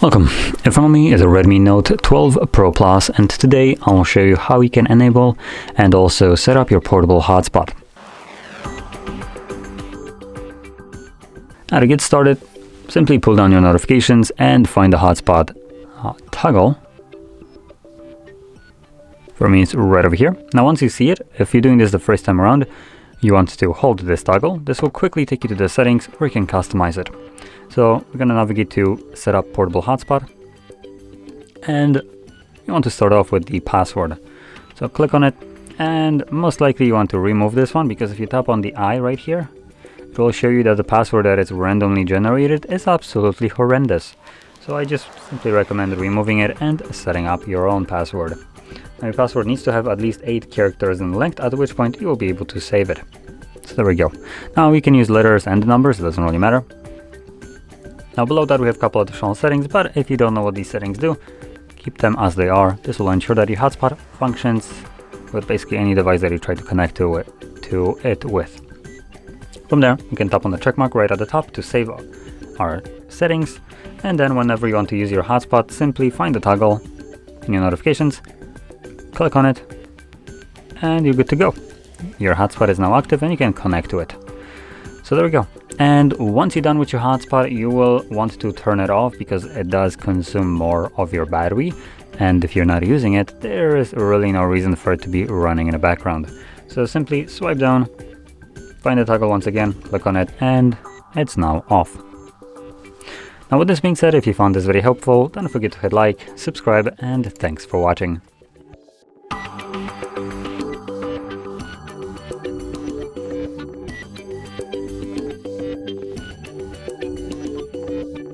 Welcome. In front of me is a Redmi Note 12 Pro Plus, and today I'll show you how you can enable and also set up your portable hotspot. Now to get started, simply pull down your notifications and find the hotspot toggle. For me it's right over here. Now once you see it, if you're doing this the first time around, you want to hold this toggle. This will quickly take you to the settings where you can customize it. So we're going to navigate to set up portable hotspot, and you want to start off with the password. So click on it, and most likely you want to remove this one, because if you tap on the I right here, it will show you that the password that is randomly generated is absolutely horrendous. So I just simply recommend removing it and setting up your own password. Now your password needs to have at least 8 characters in length, at which point you will be able to save it. So there we go. Now we can use letters and numbers, it doesn't really matter. Now below that we have a couple of additional settings, but if you don't know what these settings do, keep them as they are. This will ensure that your hotspot functions with basically any device that you try to connect to it with. From there, you can tap on the check mark right at the top to save our settings, and then whenever you want to use your hotspot, simply find the toggle in your notifications, click on it, and you're good to go. Your hotspot is now active and you can connect to it. So there we go. And once you're done with your hotspot, you will want to turn it off because it does consume more of your battery. And if you're not using it, there is really no reason for it to be running in the background. So simply swipe down, find the toggle once again, click on it, and it's now off. Now with this being said, if you found this very helpful, don't forget to hit like, subscribe, and thanks for watching.